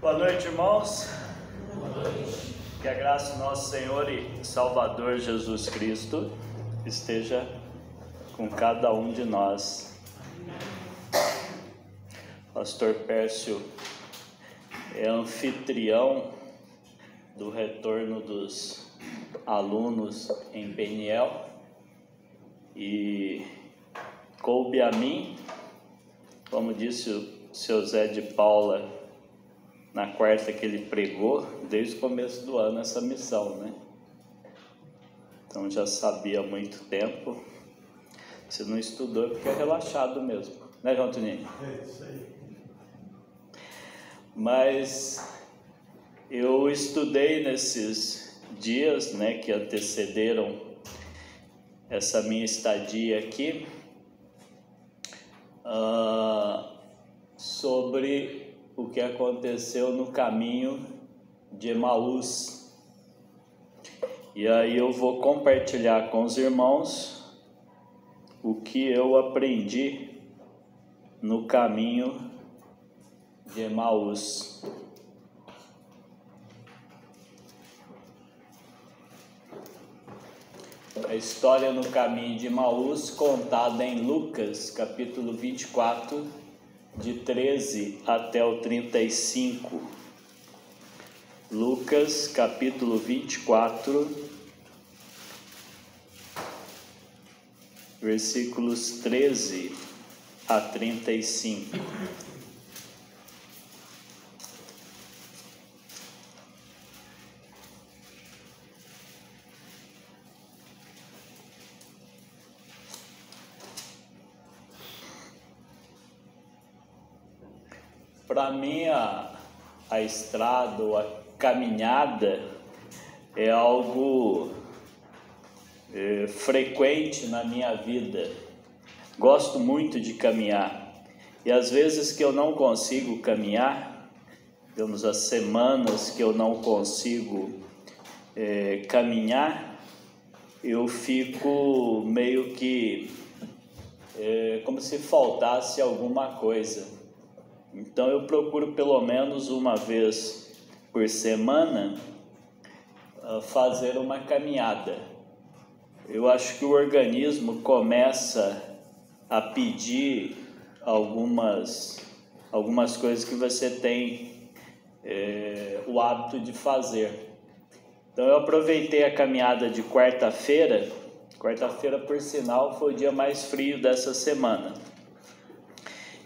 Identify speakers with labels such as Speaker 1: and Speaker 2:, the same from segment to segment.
Speaker 1: Boa noite, irmãos.
Speaker 2: Boa noite.
Speaker 1: Que a graça do nosso Senhor e Salvador Jesus Cristo esteja com cada um de nós. Pastor Pércio é anfitrião do retorno dos alunos em Peniel e coube a mim, como disse o seu Zé de Paula na quarta que ele pregou, desde o começo do ano, essa missão, né? Então já sabia há muito tempo. Se não estudou é porque é relaxado mesmo, né, João Toninho?
Speaker 2: É isso aí.
Speaker 1: Mas eu estudei nesses dias, né, que antecederam essa minha estadia aqui, sobre o que aconteceu no caminho de Emaús. E aí eu vou compartilhar com os irmãos o que eu aprendi no caminho de Emaús. A história no caminho de Emaús, contada em Lucas, capítulo 24, de 13 até o 35. Lucas, capítulo 24, versículos 13 a 35. Para mim, a estrada ou a caminhada é algo frequente na minha vida. Gosto muito de caminhar. E às vezes que eu não consigo caminhar, digamos, as semanas que eu não consigo caminhar, eu fico meio que como se faltasse alguma coisa. Então eu procuro pelo menos uma vez por semana fazer uma caminhada. Eu acho que o organismo começa a pedir algumas coisas que você tem o hábito de fazer. Então eu aproveitei a caminhada de quarta-feira. Quarta-feira, por sinal, foi o dia mais frio dessa semana.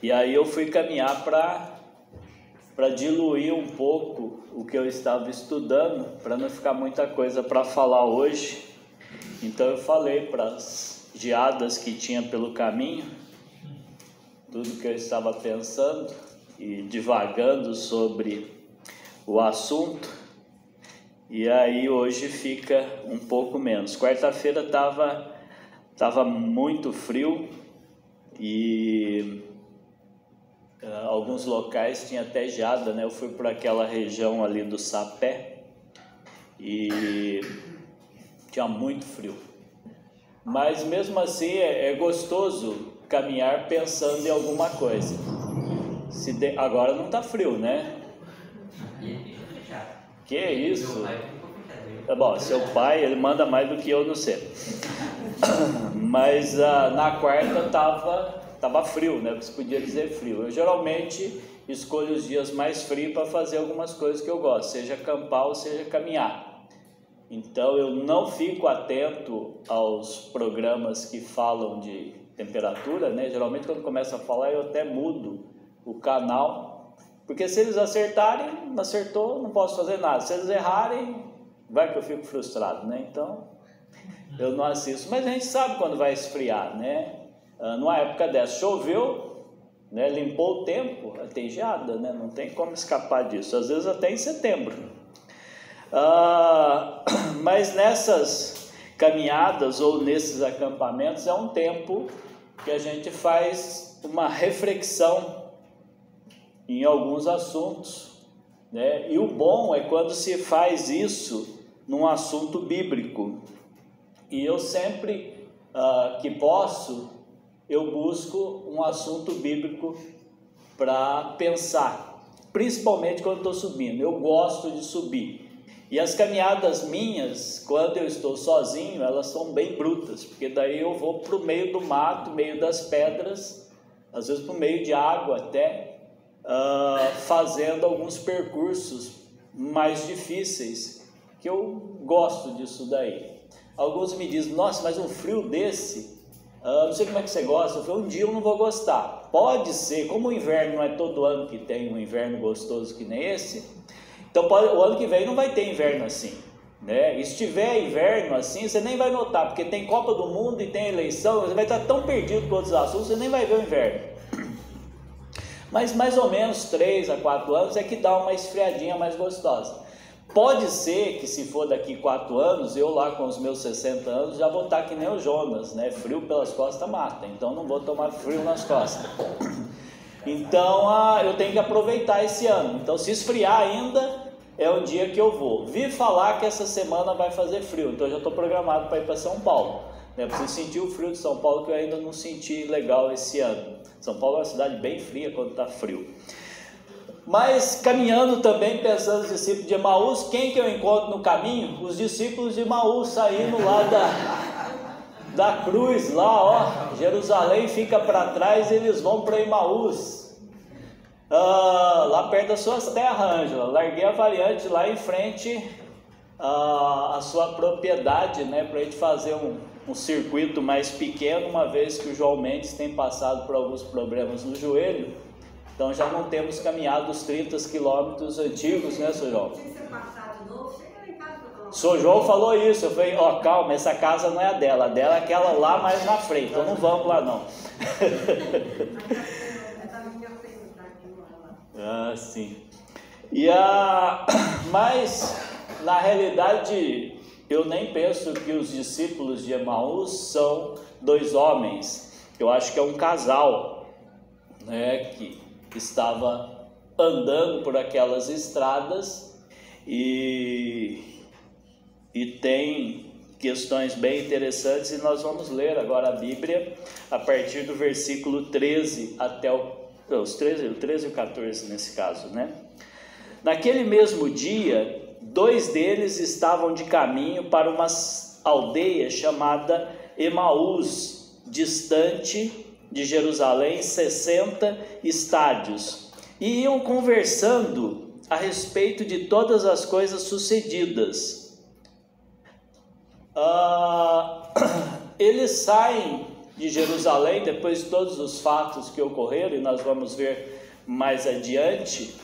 Speaker 1: E aí eu fui caminhar para diluir um pouco o que eu estava estudando, para não ficar muita coisa para falar hoje. Então eu falei para as geadas que tinha pelo caminho, tudo que eu estava pensando e divagando sobre o assunto. E aí hoje fica um pouco menos. Quarta-feira tava muito frio e alguns locais tinha até geada, né? Eu fui por aquela região ali do Sapé e tinha muito frio. Mas mesmo assim é gostoso caminhar pensando em alguma coisa. Agora não tá frio, né? Que isso? Tá bom, seu pai, ele manda mais do que eu, não sei. Mas na quarta tava frio, né? Você podia dizer frio. Eu geralmente escolho os dias mais frios para fazer algumas coisas que eu gosto, seja acampar ou seja caminhar. Então eu não fico atento aos programas que falam de temperatura, né? Geralmente quando começa a falar eu até mudo o canal, porque se eles acertarem, acertou, não posso fazer nada. Se eles errarem, vai que eu fico frustrado, né? Então eu não assisto. Mas a gente sabe quando vai esfriar, né? Numa época dessa, choveu, né, limpou o tempo, tem geada, né, não tem como escapar disso, às vezes até em setembro. Mas nessas caminhadas ou nesses acampamentos é um tempo que a gente faz uma reflexão em alguns assuntos, né, e o bom é quando se faz isso num assunto bíblico. E eu sempre que posso, eu busco um assunto bíblico para pensar. principalmente quando estou subindo. Eu gosto de subir. E as caminhadas minhas, quando eu estou sozinho, elas são bem brutas, porque daí eu vou para o meio do mato, meio das pedras, às vezes para o meio de água até, fazendo alguns percursos mais difíceis, que eu gosto disso daí. Alguns me dizem, nossa, mas um frio desse, não sei como é que você gosta. Eu falei, um dia eu não vou gostar. Pode ser, como o inverno não é todo ano que tem um inverno gostoso que nem esse, então o ano que vem não vai ter inverno assim, né? E se tiver inverno assim, você nem vai notar, porque tem Copa do Mundo e tem eleição, você vai estar tão perdido com outros assuntos, você nem vai ver o inverno. Mas mais ou menos 3 a 4 anos é que dá uma esfriadinha mais gostosa. Pode ser que se for daqui 4 anos, eu lá com os meus 60 anos já vou estar que nem o Jonas, né? Frio pelas costas mata, então não vou tomar frio nas costas. Então eu tenho que aproveitar esse ano. Então se esfriar ainda, é o dia que eu vou. Vi falar que essa semana vai fazer frio, então eu já estou programado para ir para São Paulo, né? Preciso sentir o frio de São Paulo, que eu ainda não senti legal esse ano. São Paulo é uma cidade bem fria quando está frio. Mas caminhando também, pensando nos discípulos de Emaús, quem que eu encontro no caminho? Os discípulos de Emaús saindo lá da cruz, lá ó, Jerusalém fica para trás, eles vão para Emaús. Lá perto das suas terras, Ângela. Larguei a variante lá em frente à sua propriedade, né, para a gente fazer um circuito mais pequeno, uma vez que o João Mendes tem passado por alguns problemas no joelho, então já não temos caminhado os 30 quilômetros antigos, né, Sr. João? O Sr. João falou isso, eu falei, ó, calma, essa casa não é a dela é aquela lá mais na frente, então não vamos lá não. Sim. Mas na realidade eu nem penso que os discípulos de Emaús são 2 homens. Eu acho que é um casal, né, que estava andando por aquelas estradas e tem questões bem interessantes, e nós vamos ler agora a Bíblia a partir do versículo 13 até o 13 e o 14 nesse caso, né? Naquele mesmo dia, 2 deles estavam de caminho para uma aldeia chamada Emaús, distante de Jerusalém 60 estádios, e iam conversando a respeito de todas as coisas sucedidas. Eles saem de Jerusalém depois de todos os fatos que ocorreram, e nós vamos ver mais adiante,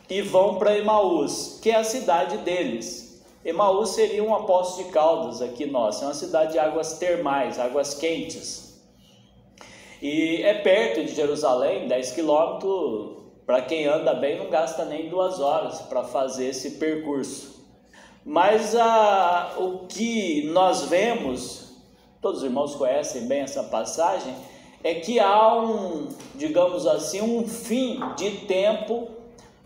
Speaker 1: e vão para Emaús, que é a cidade deles. Emaús seria um Poços de Caldas aqui nossa, é uma cidade de águas termais, águas quentes, e é perto de Jerusalém, 10 quilômetros, para quem anda bem não gasta nem 2 horas para fazer esse percurso. Mas o que nós vemos, todos os irmãos conhecem bem essa passagem, é que há digamos assim, um fim de tempo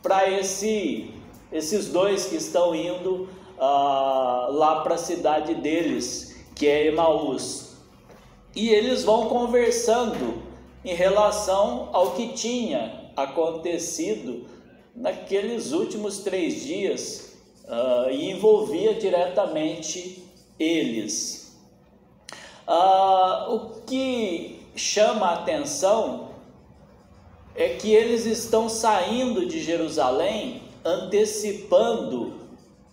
Speaker 1: para esses 2 que estão indo lá para a cidade deles, que é Emaús. E eles vão conversando em relação ao que tinha acontecido naqueles últimos 3 dias, e envolvia diretamente eles. O que chama a atenção é que eles estão saindo de Jerusalém antecipando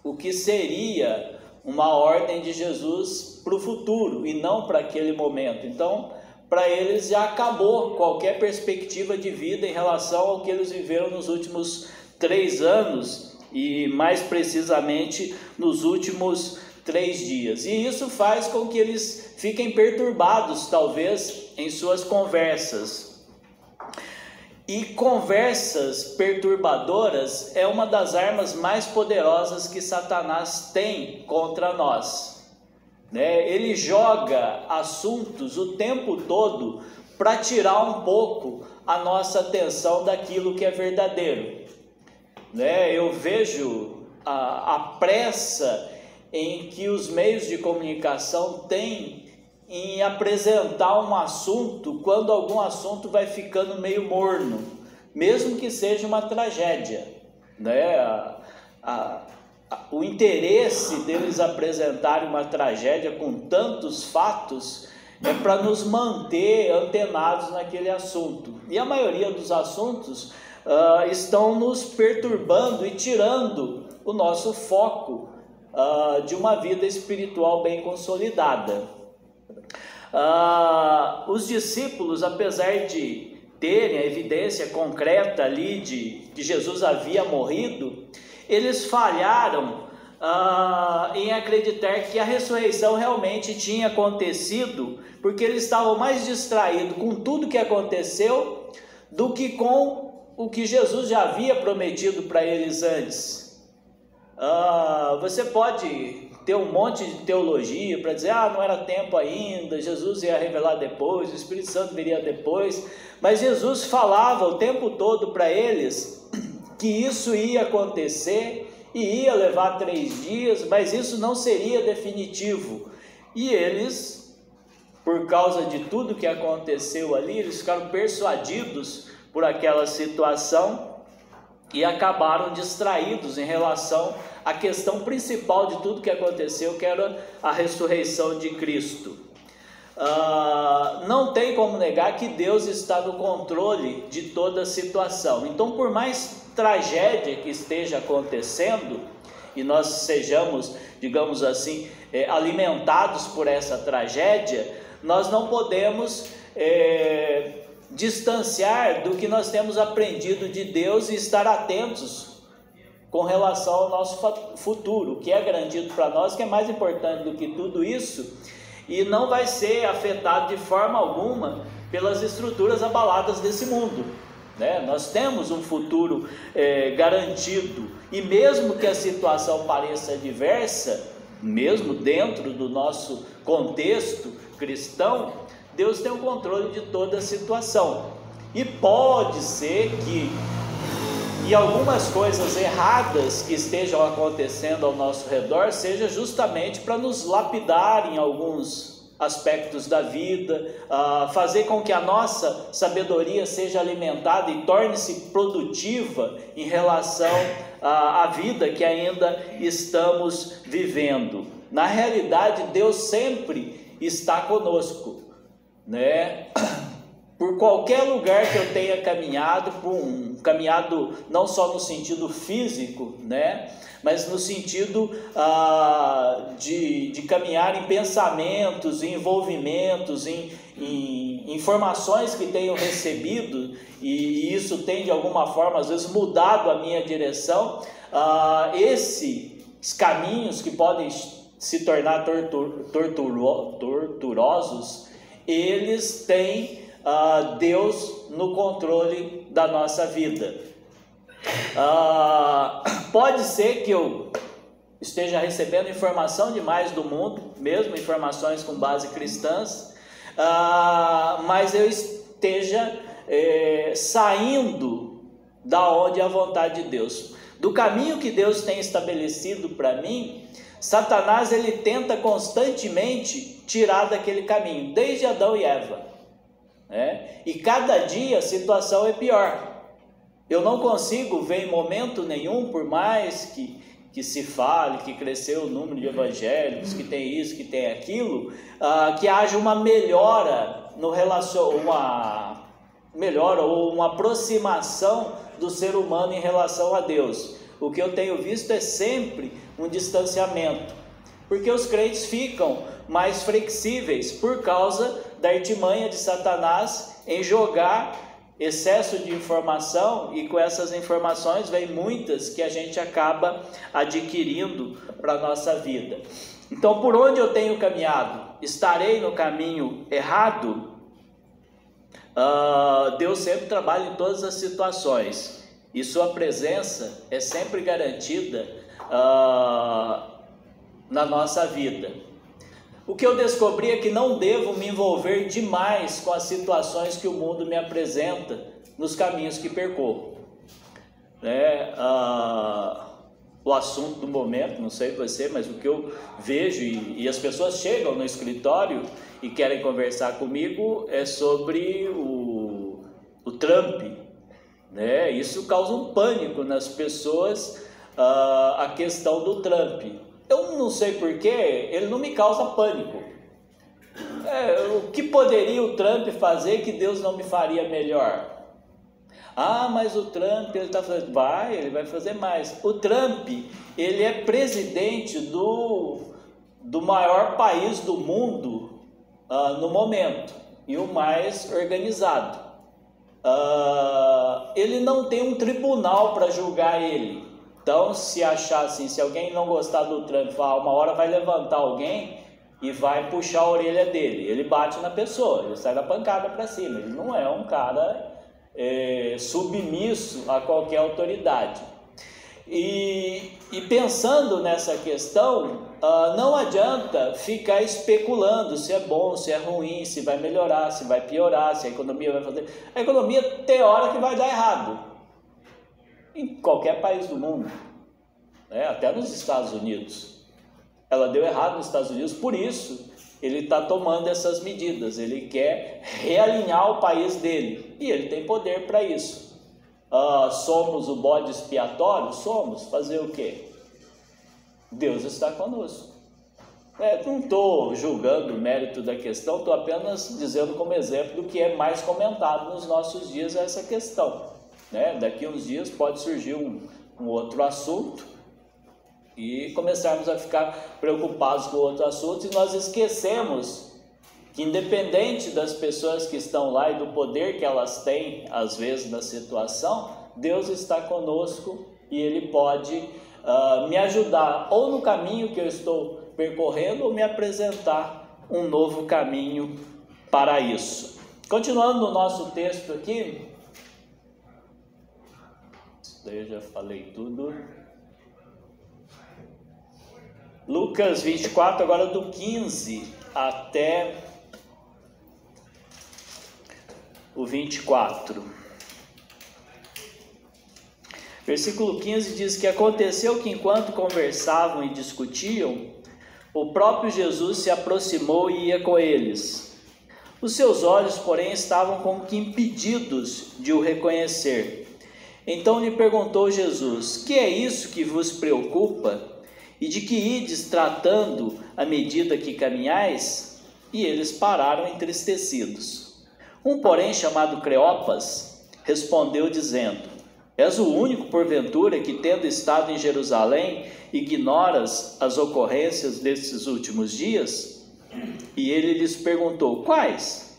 Speaker 1: o que seria uma ordem de Jesus para o futuro e não para aquele momento. Então, para eles já acabou qualquer perspectiva de vida em relação ao que eles viveram nos últimos 3 anos e mais precisamente nos últimos 3 dias. E isso faz com que eles fiquem perturbados, talvez, em suas conversas. E conversas perturbadoras é uma das armas mais poderosas que Satanás tem contra nós, né? Ele joga assuntos o tempo todo para tirar um pouco a nossa atenção daquilo que é verdadeiro, né? Eu vejo a pressa em que os meios de comunicação têm em apresentar um assunto quando algum assunto vai ficando meio morno, mesmo que seja uma tragédia, né? O interesse deles apresentarem uma tragédia com tantos fatos é para nos manter antenados naquele assunto. E a maioria dos assuntos estão nos perturbando e tirando o nosso foco de uma vida espiritual bem consolidada. Os discípulos, apesar de terem a evidência concreta ali de que Jesus havia morrido, eles falharam em acreditar que a ressurreição realmente tinha acontecido, porque eles estavam mais distraídos com tudo que aconteceu do que com o que Jesus já havia prometido para eles antes. Você pode ter um monte de teologia para dizer, não era tempo ainda, Jesus ia revelar depois, o Espírito Santo viria depois, mas Jesus falava o tempo todo para eles que isso ia acontecer e ia levar 3 dias, mas isso não seria definitivo. E eles, por causa de tudo que aconteceu ali, eles ficaram persuadidos por aquela situação e acabaram distraídos em relação à questão principal de tudo que aconteceu, que era a ressurreição de Cristo. Não tem como negar que Deus está no controle de toda a situação. Então, por mais tragédia que esteja acontecendo e nós sejamos, digamos assim, alimentados por essa tragédia, nós não podemos distanciar do que nós temos aprendido de Deus e estar atentos com relação ao nosso futuro, o que é garantido para nós, que é mais importante do que tudo isso, e não vai ser afetado de forma alguma pelas estruturas abaladas desse mundo, né? Nós temos um futuro garantido, e mesmo que a situação pareça adversa, mesmo dentro do nosso contexto cristão, Deus tem o controle de toda a situação. E pode ser que e algumas coisas erradas que estejam acontecendo ao nosso redor seja justamente para nos lapidar em alguns aspectos da vida, fazer com que a nossa sabedoria seja alimentada e torne-se produtiva em relação à vida que ainda estamos vivendo. Na realidade, Deus sempre está conosco, né? Por qualquer lugar que eu tenha caminhado, caminhado não só no sentido físico, né, mas no sentido de caminhar em pensamentos, em envolvimentos, em informações que tenho recebido, e isso tem de alguma forma às vezes mudado a minha direção, esses caminhos que podem se tornar torturosos, eles têm Deus no controle da nossa vida. Pode ser que eu esteja recebendo informação demais do mundo, mesmo informações com base cristãs, mas eu esteja saindo da onde é a vontade de Deus, do caminho que Deus tem estabelecido para mim. Satanás, ele tenta constantemente tirar daquele caminho, desde Adão e Eva. E cada dia a situação é pior. Eu não consigo ver em momento nenhum, por mais que se fale que cresceu o número de evangélicos, que tem isso, que tem aquilo, que haja uma melhora ou uma aproximação do ser humano em relação a Deus. O que eu tenho visto é sempre um distanciamento, porque os crentes ficam mais flexíveis por causa da artimanha de Satanás em jogar excesso de informação, e com essas informações vem muitas que a gente acaba adquirindo para a nossa vida. Então, por onde eu tenho caminhado? Estarei no caminho errado? Deus sempre trabalha em todas as situações, e sua presença é sempre garantida na nossa vida. O que eu descobri é que não devo me envolver demais com as situações que o mundo me apresenta nos caminhos que percorro. O assunto do momento, não sei você, mas o que eu vejo, e as pessoas chegam no escritório e querem conversar comigo, é sobre o Trump, né? Isso causa um pânico nas pessoas, a questão do Trump. Eu não sei porquê, ele não me causa pânico. O que poderia o Trump fazer que Deus não me faria melhor? Mas o Trump, ele está fazendo... Ele vai fazer mais. O Trump, ele é presidente do maior país do mundo no momento, e o mais organizado. Ele não tem um tribunal para julgar ele. Então, se achar assim, se alguém não gostar do Trump, uma hora vai levantar alguém e vai puxar a orelha dele. Ele bate na pessoa, ele sai da pancada para cima. Ele não é um cara submisso a qualquer autoridade. E pensando nessa questão, não adianta ficar especulando se é bom, se é ruim, se vai melhorar, se vai piorar, se a economia vai fazer... A economia tem hora que vai dar errado, em qualquer país do mundo, né? Até nos Estados Unidos. Ela deu errado nos Estados Unidos, por isso ele está tomando essas medidas. Ele quer realinhar o país dele, e ele tem poder para isso. Somos o bode expiatório? Somos. Fazer o quê? Deus está conosco. Não estou julgando o mérito da questão, estou apenas dizendo como exemplo do que é mais comentado nos nossos dias essa questão, né? Daqui a uns dias pode surgir um outro assunto e começarmos a ficar preocupados com outro assunto, e nós esquecemos que, independente das pessoas que estão lá e do poder que elas têm, às vezes, na situação, Deus está conosco e Ele pode me ajudar ou no caminho que eu estou percorrendo, ou me apresentar um novo caminho para isso. Continuando no nosso texto aqui, isso daí eu já falei tudo. Lucas 24, agora do 15 até o 24. Versículo 15 diz que aconteceu que enquanto conversavam e discutiam, o próprio Jesus se aproximou e ia com eles. Os seus olhos, porém, estavam como que impedidos de o reconhecer. Então lhe perguntou Jesus: que é isso que vos preocupa? E de que ides tratando à medida que caminhais? E eles pararam entristecidos. Um, porém, chamado Cleopas, respondeu dizendo: és o único, porventura, que, tendo estado em Jerusalém, ignoras as ocorrências destes últimos dias? E ele lhes perguntou: quais?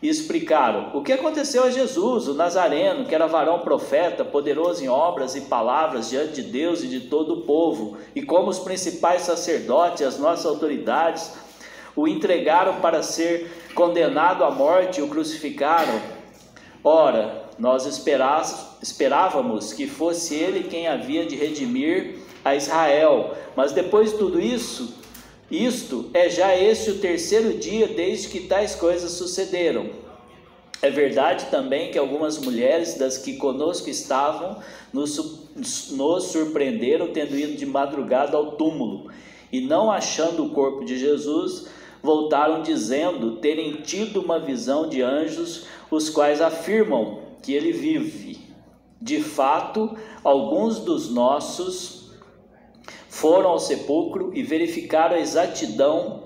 Speaker 1: E explicaram: o que aconteceu a Jesus, o Nazareno, que era varão profeta, poderoso em obras e palavras diante de Deus e de todo o povo, e como os principais sacerdotes e as nossas autoridades o entregaram para ser condenado à morte e o crucificaram. Ora, nós esperávamos que fosse ele quem havia de redimir a Israel. Mas depois de tudo isso, isto é já este o terceiro dia desde que tais coisas sucederam. É verdade também que algumas mulheres das que conosco estavam nos surpreenderam, tendo ido de madrugada ao túmulo, e não achando o corpo de Jesus, voltaram dizendo terem tido uma visão de anjos, os quais afirmam que ele vive. De fato, alguns dos nossos foram ao sepulcro e verificaram a exatidão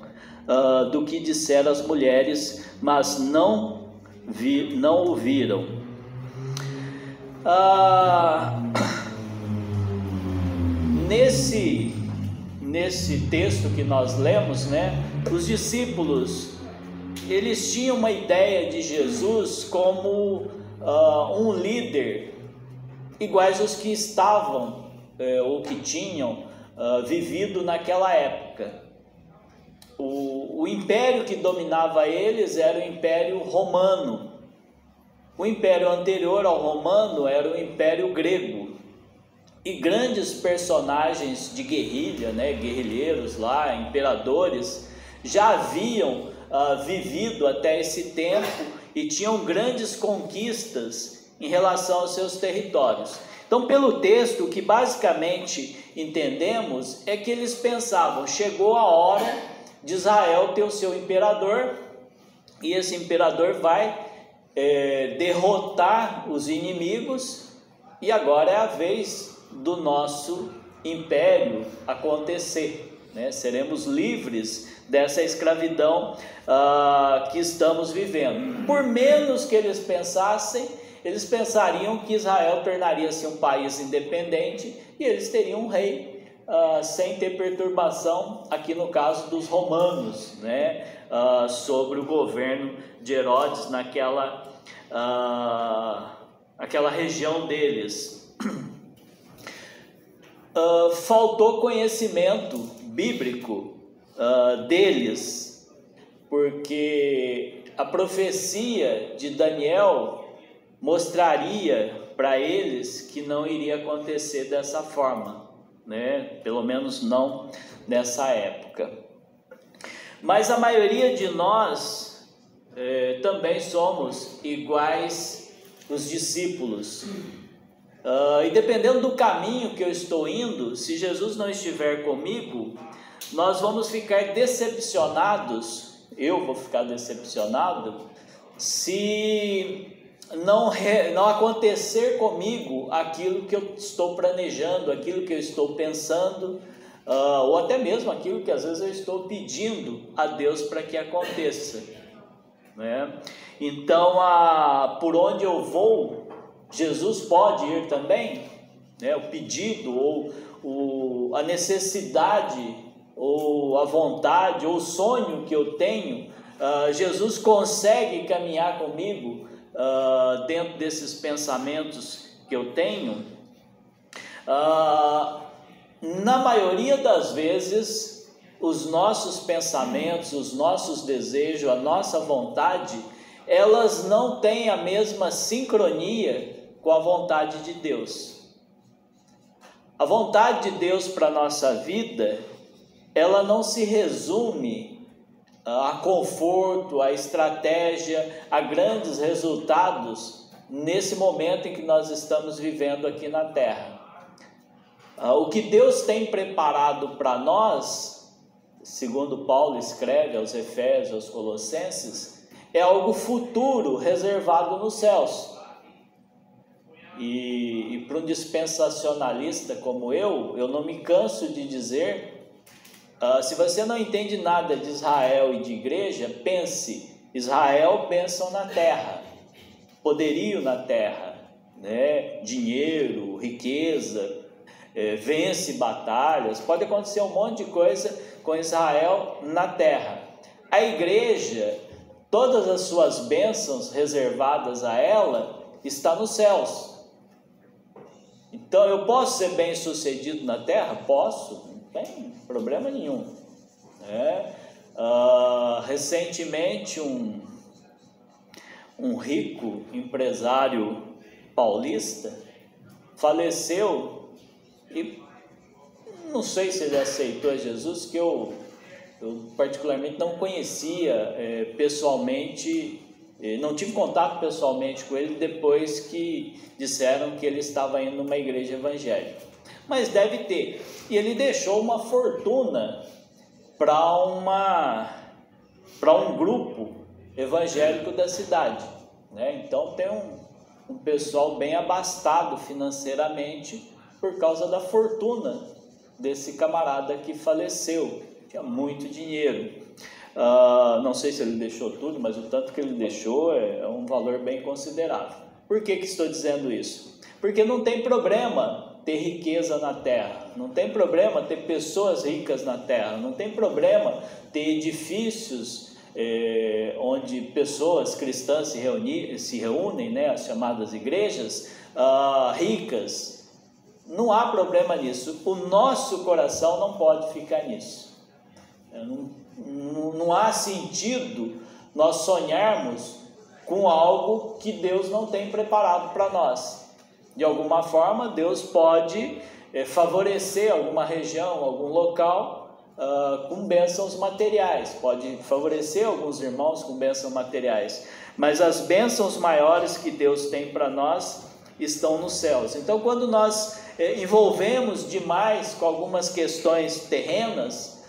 Speaker 1: do que disseram as mulheres, mas não o viram. Nesse texto que nós lemos, né, os discípulos, eles tinham uma ideia de Jesus como um líder, iguais os que estavam ou que tinham vivido naquela época. O império que dominava eles era o Império Romano. O império anterior ao romano era o Império Grego. E grandes personagens de guerrilha, né, guerrilheiros lá, imperadores, já haviam vivido até esse tempo e tinham grandes conquistas em relação aos seus territórios. Então, pelo texto, o que basicamente entendemos é que eles pensavam: chegou a hora de Israel ter o seu imperador, e esse imperador vai derrotar os inimigos, e agora é a vez do nosso império acontecer, né? Seremos livres dessa escravidão que estamos vivendo. Por menos que eles pensassem, eles pensariam que Israel tornaria-se um país independente e eles teriam um rei sem ter perturbação, aqui no caso dos romanos, né? Sobre o governo de Herodes naquela aquela região deles. Faltou conhecimento bíblico deles, porque a profecia de Daniel mostraria para eles que não iria acontecer dessa forma, né? Pelo menos não nessa época. Mas a maioria de nós também somos iguais os discípulos. E dependendo do caminho que eu estou indo, se Jesus não estiver comigo, nós vamos ficar decepcionados, eu vou ficar decepcionado, se não acontecer comigo aquilo que eu estou planejando, aquilo que eu estou pensando, ou até mesmo aquilo que às vezes eu estou pedindo a Deus para que aconteça, né? Então, por onde eu vou, Jesus pode ir também, né? O pedido, ou a necessidade, ou a vontade, ou o sonho que eu tenho, Jesus consegue caminhar comigo dentro desses pensamentos que eu tenho. Na maioria das vezes, os nossos pensamentos, os nossos desejos, a nossa vontade, elas não têm a mesma sincronia com a vontade de Deus. A vontade de Deus para a nossa vida, ela não se resume a conforto, a estratégia, a grandes resultados nesse momento em que nós estamos vivendo aqui na Terra. O que Deus tem preparado para nós, segundo Paulo escreve aos Efésios, aos Colossenses, é algo futuro reservado nos céus. E para um dispensacionalista como eu não me canso de dizer, se você não entende nada de Israel e de igreja, pense: Israel pensam na terra, poderio na terra, né? Dinheiro, riqueza, vence batalhas, pode acontecer um monte de coisa com Israel na terra. A igreja, todas as suas bênçãos reservadas a ela, está nos céus. Então, eu posso ser bem sucedido na terra? Posso, não tem problema nenhum. Recentemente, um rico empresário paulista faleceu, e não sei se ele aceitou Jesus, que eu particularmente não conhecia pessoalmente. Não tive contato pessoalmente com ele depois que disseram que ele estava indo numa igreja evangélica. Mas deve ter. E ele deixou uma fortuna para um grupo evangélico da cidade, né? Então tem um pessoal bem abastado financeiramente por causa da fortuna desse camarada que faleceu. Tinha muito dinheiro. Não sei se ele deixou tudo, mas o tanto que ele deixou é um valor bem considerável. Por que estou dizendo isso? Porque não tem problema ter riqueza na terra, não tem problema ter pessoas ricas na terra, não tem problema ter edifícios onde pessoas cristãs se reúnem, né, as chamadas igrejas ricas. Não há problema nisso. O nosso coração não pode ficar nisso. Não há sentido nós sonharmos com algo que Deus não tem preparado para nós. De alguma forma, Deus pode favorecer alguma região, algum local com bênçãos materiais, pode favorecer alguns irmãos com bênçãos materiais, mas as bênçãos maiores que Deus tem para nós estão nos céus. Então, quando nós envolvemos demais com algumas questões terrenas,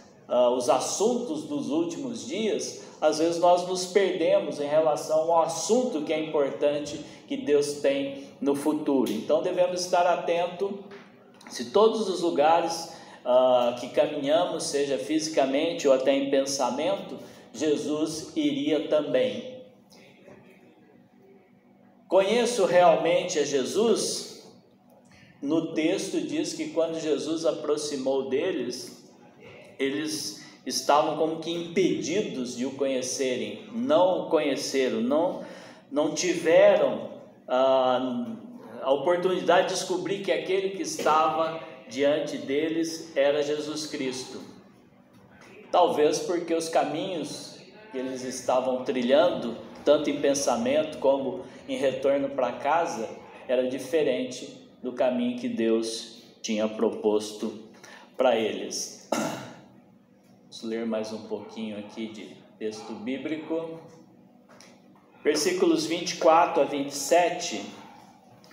Speaker 1: os assuntos dos últimos dias, às vezes nós nos perdemos em relação ao assunto que é importante que Deus tem no futuro. Então devemos estar atentos se todos os lugares que caminhamos, seja fisicamente ou até em pensamento, Jesus iria também. Conheço realmente a Jesus? No texto diz que quando Jesus aproximou deles, eles estavam como que impedidos de o conhecerem, não o conheceram, não tiveram a oportunidade de descobrir que aquele que estava diante deles era Jesus Cristo. Talvez porque os caminhos que eles estavam trilhando, tanto em pensamento como em retorno para casa, era diferente do caminho que Deus tinha proposto para eles. Vamos ler mais um pouquinho aqui de texto bíblico. Versículos 24 a 27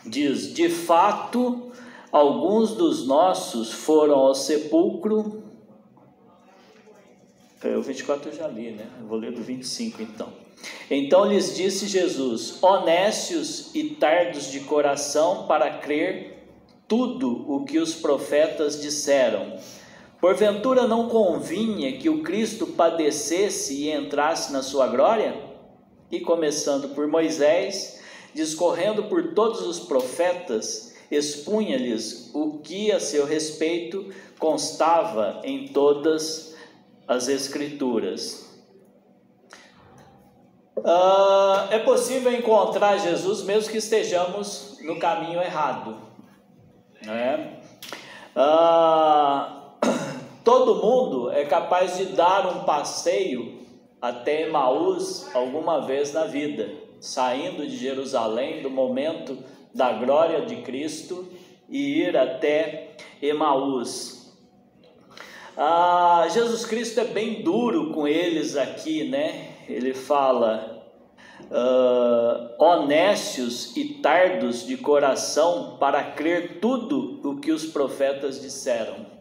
Speaker 1: diz: de fato, alguns dos nossos foram ao sepulcro. O 24 eu já li, né? Eu vou ler do 25 então. Então lhes disse Jesus: honestos e tardos de coração para crer tudo o que os profetas disseram. Porventura não convinha que o Cristo padecesse e entrasse na sua glória? E começando por Moisés, discorrendo por todos os profetas, expunha-lhes o que a seu respeito constava em todas as Escrituras. É possível encontrar Jesus mesmo que estejamos no caminho errado, né? Todo mundo é capaz de dar um passeio até Emaús alguma vez na vida, saindo de Jerusalém, do momento da glória de Cristo, e ir até Emaús. Jesus Cristo é bem duro com eles aqui, né? Ele fala: honestos e tardos de coração para crer tudo o que os profetas disseram.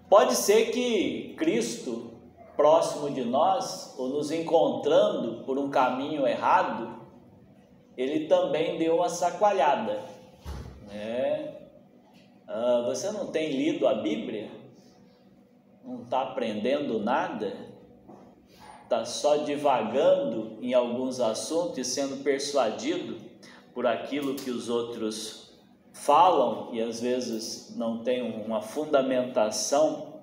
Speaker 1: Pode ser que Cristo, próximo de nós, ou nos encontrando por um caminho errado, ele também deu uma sacoalhada, né? Você não tem lido a Bíblia? Não está aprendendo nada? Está só divagando em alguns assuntos e sendo persuadido por aquilo que os outros falam e às vezes não tem uma fundamentação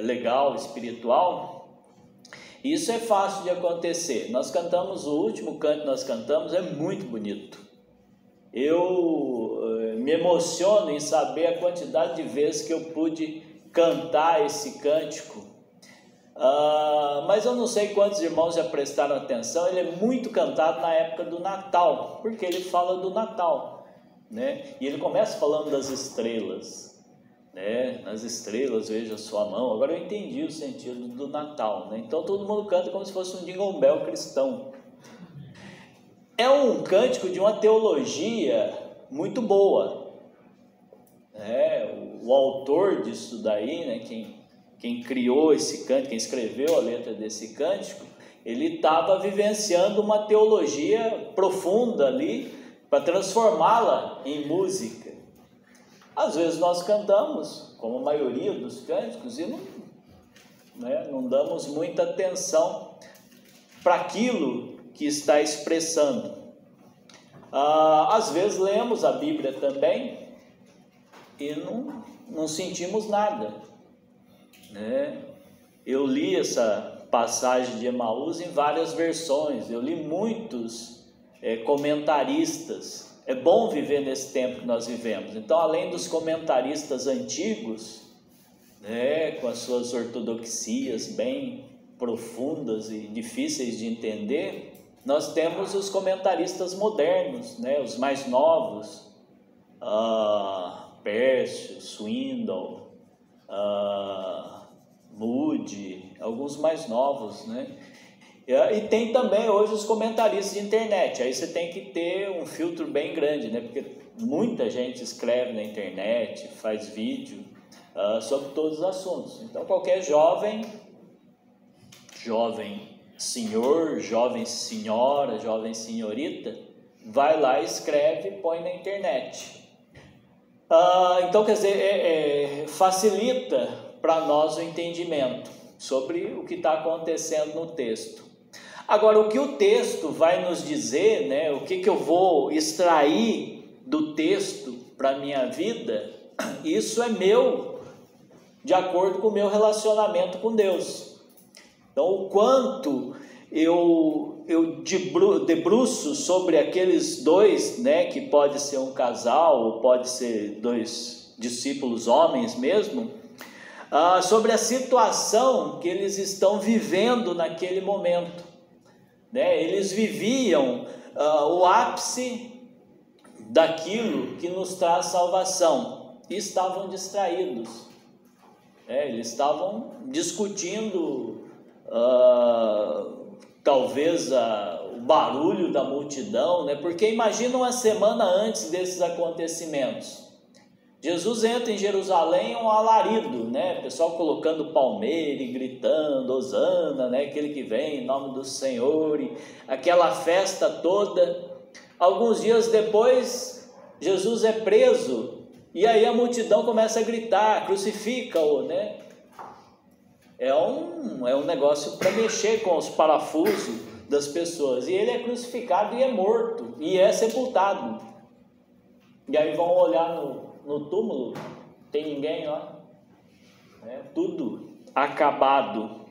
Speaker 1: legal, espiritual? Isso é fácil de acontecer. Nós cantamos, o último canto que nós cantamos é muito bonito. Eu me emociono em saber a quantidade de vezes que eu pude cantar esse cântico. Mas eu não sei quantos irmãos já prestaram atenção. Ele é muito cantado na época do Natal, porque ele fala do Natal, né? E ele começa falando das estrelas, né? Nas estrelas veja a sua mão. Agora eu entendi o sentido do Natal, né? Então todo mundo canta como se fosse um jingle bell cristão. É um cântico de uma teologia muito boa, né? O autor disso daí, né? Quem criou esse cântico, quem escreveu a letra desse cântico, ele estava vivenciando uma teologia profunda ali para transformá-la em música. Às vezes nós cantamos, como a maioria dos cânticos, e não damos muita atenção para aquilo que está expressando. Às vezes lemos a Bíblia também e não sentimos nada, né? Eu li essa passagem de Emaús em várias versões, eu li muitos comentaristas. É bom viver nesse tempo que nós vivemos. Então, além dos comentaristas antigos, né, com as suas ortodoxias bem profundas e difíceis de entender, nós temos os comentaristas modernos, né, os mais novos, Pércio, Swindoll, Moody, alguns mais novos, né? E tem também hoje os comentaristas de internet. Aí você tem que ter um filtro bem grande, né? Porque muita gente escreve na internet, faz vídeo sobre todos os assuntos. Então qualquer jovem senhor, jovem senhora, jovem senhorita, vai lá, escreve e põe na internet. Então, quer dizer, facilita para nós o entendimento sobre o que está acontecendo no texto. Agora, o que o texto vai nos dizer, né, o que eu vou extrair do texto para a minha vida, isso é meu, de acordo com o meu relacionamento com Deus. Então, o quanto eu debruço sobre aqueles dois, né, que pode ser um casal, ou pode ser dois discípulos homens mesmo, sobre a situação que eles estão vivendo naquele momento. Né? Eles viviam o ápice daquilo que nos traz salvação e estavam distraídos. Eles estavam discutindo talvez o barulho da multidão, né? Porque imagina uma semana antes desses acontecimentos. Jesus entra em Jerusalém, um alarido, né? O pessoal colocando palmeira e gritando, Hosana, né? Aquele que vem em nome do Senhor, e aquela festa toda. Alguns dias depois, Jesus é preso, e aí a multidão começa a gritar, crucifica-o, né? É um negócio para mexer com os parafusos das pessoas. E ele é crucificado e é morto, e é sepultado. E aí vão olhar no túmulo, tem ninguém lá, tudo acabado.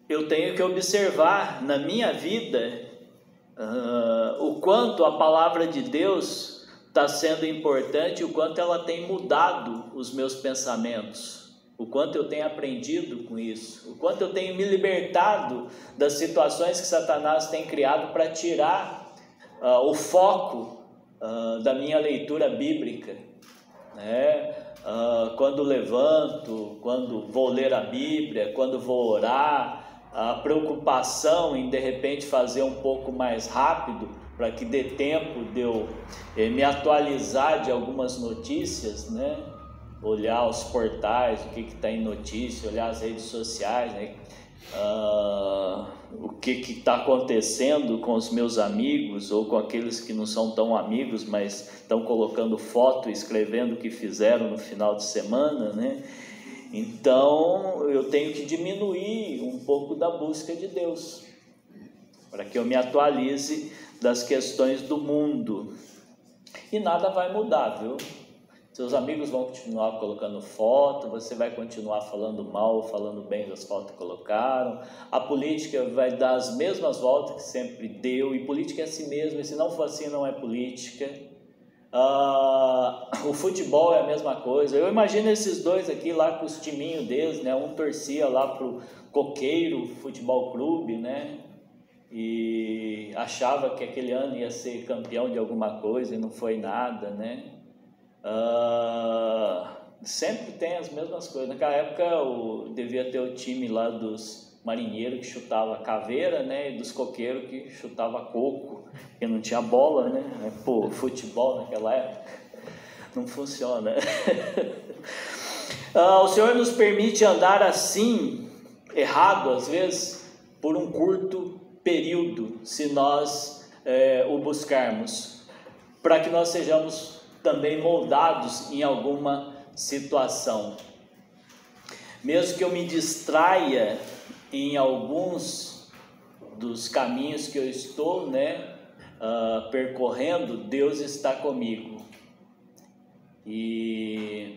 Speaker 1: Eu tenho que observar na minha vida o quanto a palavra de Deus está sendo importante, o quanto ela tem mudado os meus pensamentos, o quanto eu tenho aprendido com isso, o quanto eu tenho me libertado das situações que Satanás tem criado para tirar o foco da minha leitura bíblica, né? Quando levanto, quando vou ler a Bíblia, quando vou orar, a preocupação em de repente fazer um pouco mais rápido para que dê tempo de eu me atualizar de algumas notícias, né? Olhar os portais, o que está em notícia, olhar as redes sociais, né? O que está acontecendo com os meus amigos ou com aqueles que não são tão amigos, mas estão colocando foto, escrevendo o que fizeram no final de semana, né? Então eu tenho que diminuir um pouco da busca de Deus, para que eu me atualize das questões do mundo, e nada vai mudar, viu? Seus amigos vão continuar colocando foto, você vai continuar falando mal, falando bem das fotos que colocaram, a política vai dar as mesmas voltas que sempre deu, e política é assim mesmo, e se não for assim não é política. O futebol é a mesma coisa. Eu imagino esses dois aqui lá com os timinhos deles, né? Um torcia lá pro Coqueiro Futebol Clube, né? E achava que aquele ano ia ser campeão de alguma coisa e não foi nada, né? Sempre tem as mesmas coisas. Naquela época devia ter o time lá dos marinheiros que chutava caveira, né? E dos coqueiros que chutava coco, porque não tinha bola, né? Pô, futebol naquela época não funciona. O Senhor nos permite andar assim, errado às vezes, por um curto período, se nós o buscarmos, para que nós sejamos também moldados em alguma situação. Mesmo que eu me distraia em alguns dos caminhos que eu estou, né, percorrendo, Deus está comigo. E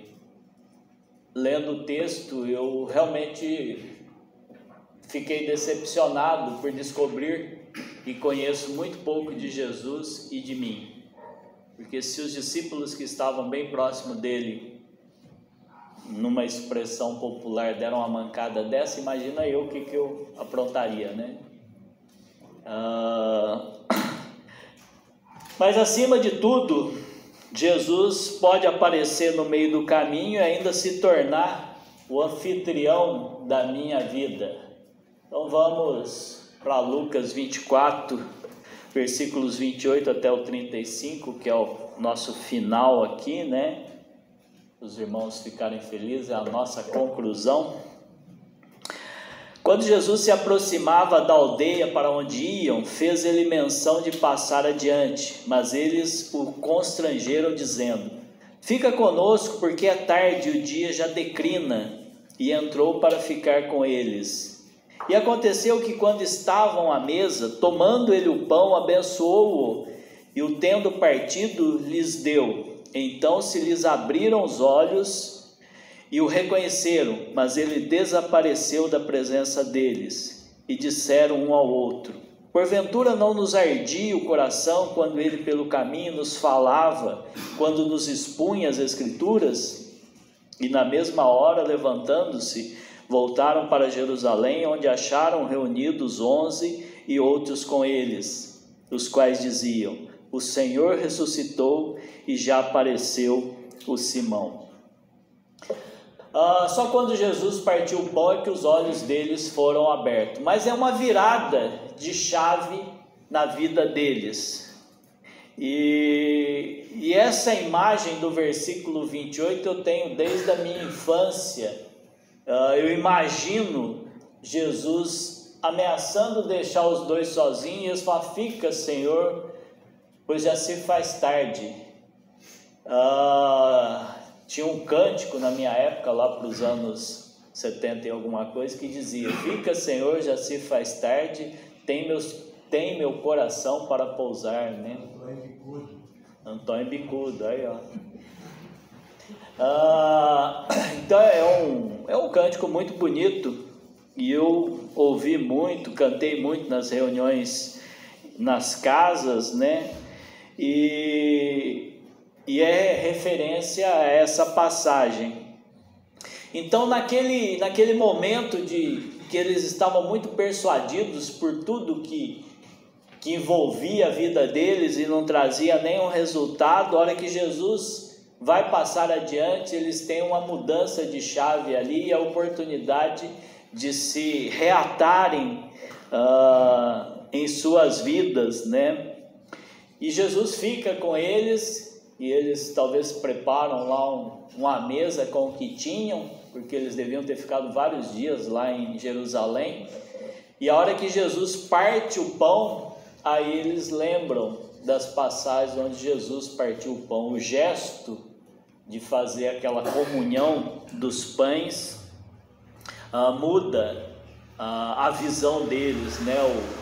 Speaker 1: lendo o texto, eu realmente fiquei decepcionado por descobrir que conheço muito pouco de Jesus e de mim. Porque se os discípulos que estavam bem próximo dele, numa expressão popular, deram uma mancada dessa, imagina eu o que eu aprontaria, né? Mas acima de tudo, Jesus pode aparecer no meio do caminho e ainda se tornar o anfitrião da minha vida. Então vamos para Lucas 24, versículos 28 até o 35, que é o nosso final aqui, né? Os irmãos ficarem felizes, é a nossa conclusão. Quando Jesus se aproximava da aldeia para onde iam, fez ele menção de passar adiante, mas eles o constrangeram, dizendo: fica conosco, porque é tarde e o dia já declina. E entrou para ficar com eles. E aconteceu que, quando estavam à mesa, tomando ele o pão, abençoou-o, e o tendo partido, lhes deu. Então se lhes abriram os olhos e o reconheceram, mas ele desapareceu da presença deles. E disseram um ao outro: porventura não nos ardia o coração quando ele pelo caminho nos falava, quando nos expunha as Escrituras? E na mesma hora, levantando-se, voltaram para Jerusalém, onde acharam reunidos 11 e outros com eles, os quais diziam: o Senhor ressuscitou e já apareceu o Simão. Só quando Jesus partiu o pão é que os olhos deles foram abertos. Mas é uma virada de chave na vida deles. E essa imagem do versículo 28 eu tenho desde a minha infância. Eu imagino Jesus ameaçando deixar os dois sozinhos, e eles falam: fica, Senhor, pois já se faz tarde. Tinha um cântico na minha época, lá para os anos 70 e alguma coisa, que dizia: fica, Senhor, já se faz tarde, tem meu coração para pousar, né? Antônio Bicudo, aí ó. Então é um cântico muito bonito, e eu ouvi muito, cantei muito nas reuniões, nas casas, né? E é referência a essa passagem. Então naquele momento que eles estavam muito persuadidos por tudo que envolvia a vida deles e não trazia nenhum resultado, a hora que Jesus vai passar adiante, eles têm uma mudança de chave ali, e a oportunidade de se reatarem em suas vidas, né? E Jesus fica com eles, e eles talvez preparam lá uma mesa com o que tinham, porque eles deviam ter ficado vários dias lá em Jerusalém. E a hora que Jesus parte o pão, aí eles lembram das passagens onde Jesus partiu o pão. O gesto de fazer aquela comunhão dos pães muda a visão deles, né?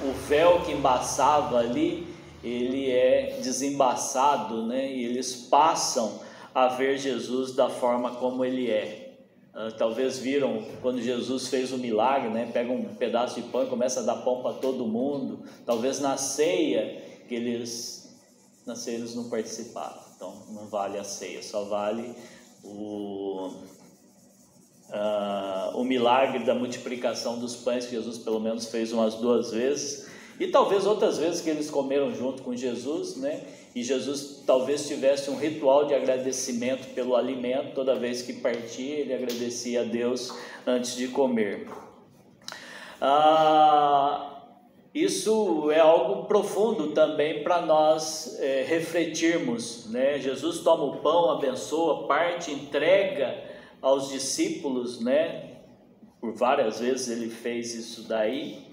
Speaker 1: O véu que embaçava ali, ele é desembaçado, né? E eles passam a ver Jesus da forma como ele é. Talvez viram quando Jesus fez o milagre, né? Pega um pedaço de pão e começa a dar pão para todo mundo. Talvez na ceia, eles não participaram, então não vale a ceia, só vale o milagre da multiplicação dos pães, que Jesus pelo menos fez umas 2 vezes, e talvez outras vezes que eles comeram junto com Jesus, né? E Jesus talvez tivesse um ritual de agradecimento pelo alimento. Toda vez que partia, ele agradecia a Deus antes de comer. Isso é algo profundo também para nós refletirmos, né? Jesus toma o pão, abençoa, parte, entrega aos discípulos, né? Por várias vezes ele fez isso daí.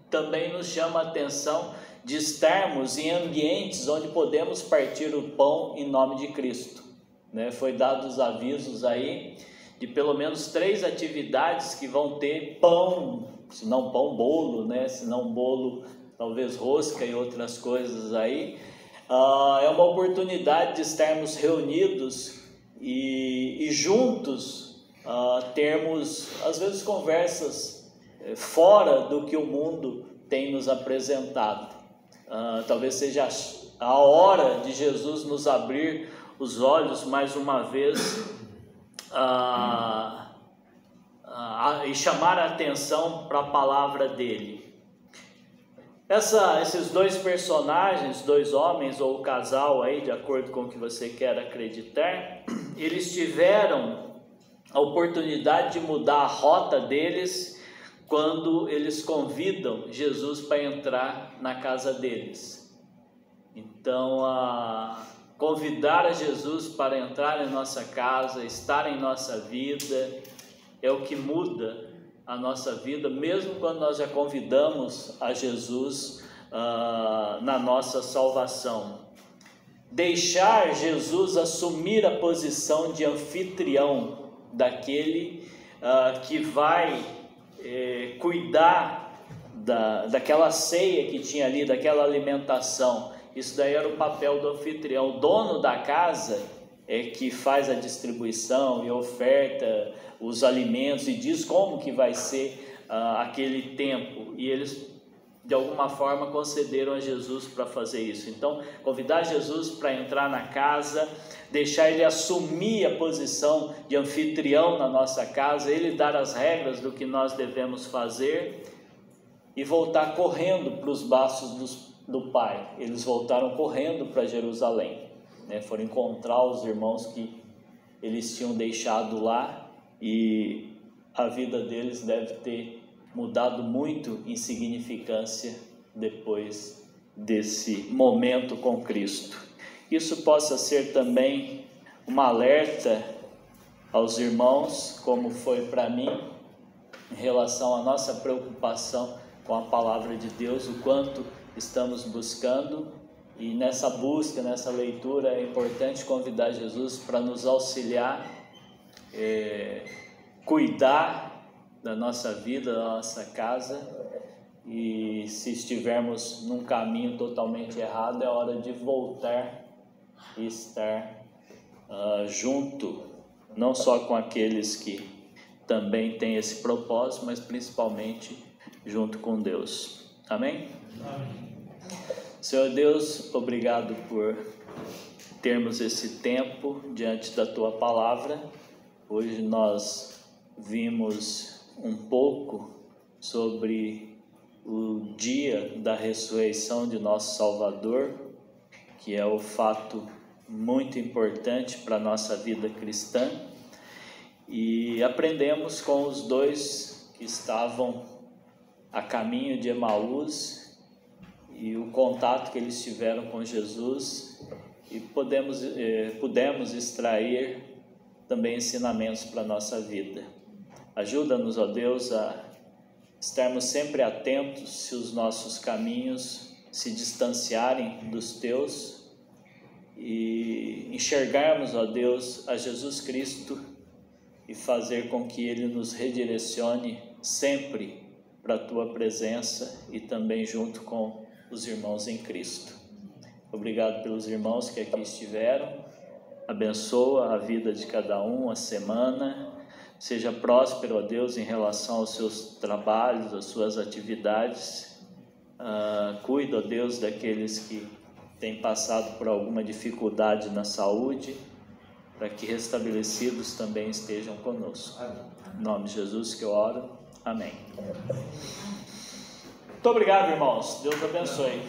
Speaker 1: Também nos chama a atenção de estarmos em ambientes onde podemos partir o pão em nome de Cristo, né? Foi dados avisos aí de pelo menos 3 atividades que vão ter pão, se não pão, bolo, né? Se não bolo, talvez rosca e outras coisas aí. É uma oportunidade de estarmos reunidos e juntos termos, às vezes, conversas fora do que o mundo tem nos apresentado. Talvez seja a hora de Jesus nos abrir os olhos mais uma vez e chamar a atenção para a palavra dele. Esses 2 personagens, 2 homens ou casal aí, de acordo com o que você quer acreditar, eles tiveram a oportunidade de mudar a rota deles quando eles convidam Jesus para entrar na casa deles. Então, convidar a Jesus para entrar em nossa casa, estar em nossa vida, é o que muda a nossa vida, mesmo quando nós já convidamos a Jesus na nossa salvação. Deixar Jesus assumir a posição de anfitrião, daquele que vai cuidar daquela ceia que tinha ali, daquela alimentação. Isso daí era o papel do anfitrião. O dono da casa é que faz a distribuição e oferta os alimentos e diz como que vai ser aquele tempo. E eles, de alguma forma, concederam a Jesus para fazer isso. Então, convidar Jesus para entrar na casa, deixar ele assumir a posição de anfitrião na nossa casa, ele dar as regras do que nós devemos fazer e voltar correndo para os braços do Pai. Eles voltaram correndo para Jerusalém, né? Foram encontrar os irmãos que eles tinham deixado lá, e a vida deles deve ter mudado muito em significância depois desse momento com Cristo. Isso possa ser também um alerta aos irmãos, como foi para mim, em relação à nossa preocupação com a palavra de Deus, o quanto estamos buscando, e nessa busca, nessa leitura, é importante convidar Jesus para nos auxiliar, cuidar da nossa vida, da nossa casa, e se estivermos num caminho totalmente errado, é hora de voltar e estar junto, não só com aqueles que também têm esse propósito, mas principalmente junto com Deus. Amém?
Speaker 2: Amém.
Speaker 1: Senhor Deus, obrigado por termos esse tempo diante da Tua Palavra. Hoje nós vimos um pouco sobre o dia da ressurreição de nosso Salvador, que é o fato muito importante para a nossa vida cristã, e aprendemos com os dois que estavam a caminho de Emaús e o contato que eles tiveram com Jesus, e pudemos extrair também ensinamentos para a nossa vida. Ajuda-nos, ó Deus, a estarmos sempre atentos se os nossos caminhos se distanciarem dos Teus, e enxergarmos, ó Deus, a Jesus Cristo e fazer com que Ele nos redirecione sempre para a Tua presença e também junto com os irmãos em Cristo. Obrigado pelos irmãos que aqui estiveram. Abençoa a vida de cada um, a semana. Seja próspero, ó Deus, em relação aos seus trabalhos, às suas atividades. Cuida, ó Deus, daqueles que têm passado por alguma dificuldade na saúde, para que restabelecidos também estejam conosco. Em nome de Jesus que eu oro. Amém. Muito obrigado, irmãos. Deus abençoe.